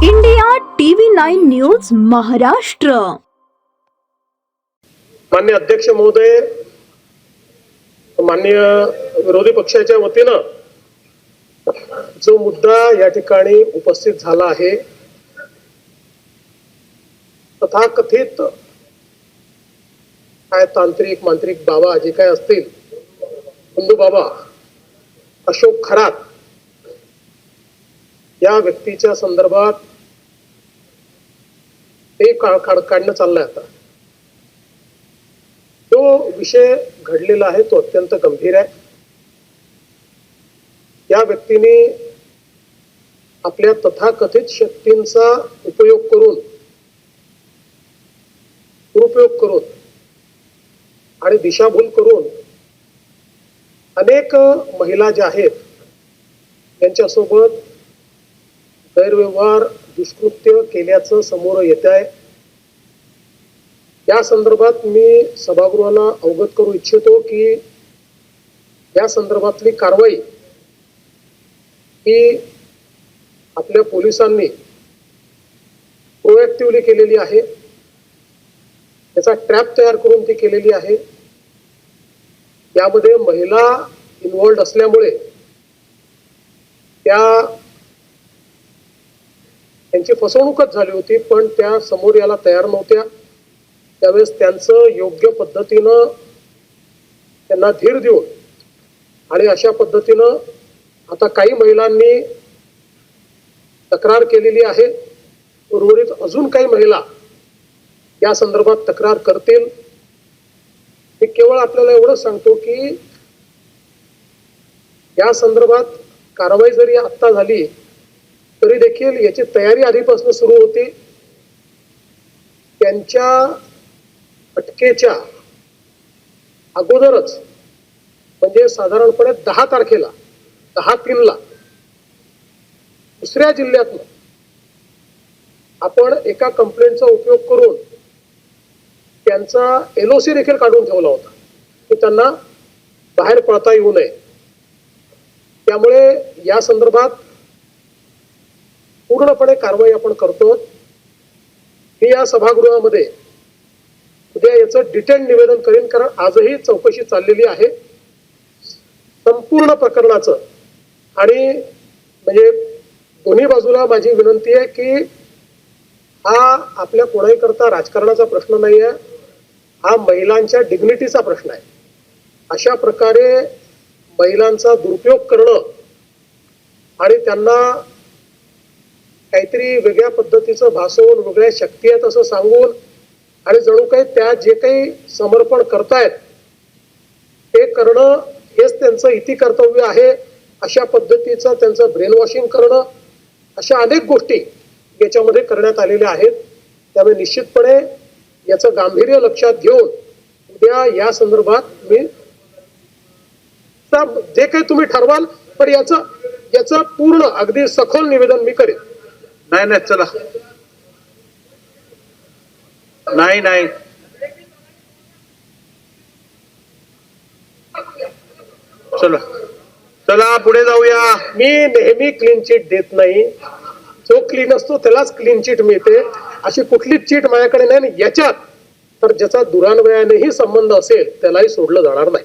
India TV 9 news Maharashtra. माननीय अध्यक्ष महोदय, माननीय विरोधी पक्षाच्या वतीनं जो मुद्दा या ठिकाणी उपस्थित झाला आहे, तथाकथित काय तांत्रिक मांत्रिक बाबा जे काय असतील, बंधू बाबा अशोक खरात या व्यक्तीच्या संदर्भात ते काढणं चाललंय. आता तो विषय घडलेला आहे तो अत्यंत गंभीर आहे. या व्यक्तीने आपल्या तथाकथित शक्तींचा उपयोग करून, दुरुपयोग करून आणि दिशाभूल करून अनेक महिला ज्या आहेत त्यांच्यासोबत गैरव्यवहार दुष्कृत्य केल्याचं समोर येत आहे. या संदर्भात मी सभागृहाला अवगत करू इच्छितो की या संदर्भातली कारवाई ही आपल्या पोलिसांनी प्रोएक्टिव्हली केलेली आहे. त्याचा ट्रॅप तयार करून ती केलेली आहे. यामध्ये महिला इन्व्हॉल्ड असल्यामुळे त्यांची फसवणूकच झाली होती, पण त्या समोर याला तयार नव्हत्या. त्यावेळेस त्यांचं योग्य पद्धतीनं त्यांना धीर देऊन आणि अशा पद्धतीनं आता काही महिलांनी तक्रार केलेली आहे. उर्वरित अजून काही महिला या संदर्भात तक्रार करतील. मी केवळ आपल्याला एवढंच सांगतो की या संदर्भात कारवाई जरी आत्ता झाली तरी देखील याची तयारी आधीपासून सुरू होती. त्यांच्या अटकेच्या अगोदरच म्हणजे साधारणपणे 10 तारखेला 10/3 दुसऱ्या जिल्ह्यातून आपण एका कंप्लेंटचा उपयोग करून त्यांचा LOC देखील काढून ठेवला होता की त्यांना बाहेर पडता येऊ नये. त्यामुळे या संदर्भात पूर्णपणे कारवाई आपण करतो. मी या सभागृहामध्ये उद्या याचं डिटेल निवेदन करीन, कारण आजही चौकशी चाललेली आहे संपूर्ण प्रकरणाचं. आणि म्हणजे दोन्ही बाजूला माझी विनंती आहे की हा आपल्या कोणाही करता राजकारणाचा प्रश्न नाही आहे, हा महिलांच्या डिग्निटीचा प्रश्न आहे. अशा प्रकारे महिलांचा दुरुपयोग करणं आणि त्यांना काहीतरी वेगळ्या पद्धतीचं भासवून वेगळ्या शक्ती आहेत असं सांगून आणि जणू काही त्या जे काही समर्पण करतायत ते करणं हेच त्यांचं इति कर्तव्य आहे. अशा पद्धतीचं त्यांचं ब्रेन वॉशिंग करणं, अशा अनेक गोष्टी याच्यामध्ये करण्यात आलेल्या आहेत. त्यामुळे निश्चितपणे याचं गांभीर्य लक्षात घेऊन उद्या या संदर्भात मी जे काही तुम्ही ठरवाल पण याचं पूर्ण अगदी सखोल निवेदन मी करेन. नाही चला, नाही चला पुढे जाऊया. मी नेहमी क्लीन चिट देत नाही. जो क्लीन असतो त्यालाच क्लीन चिट मिळते. अशी कुठलीच चिट माझ्याकडे नाही. याच्यात तर ज्याचा दुरान्वयानेही संबंध असेल त्यालाही सोडलं जाणार नाही.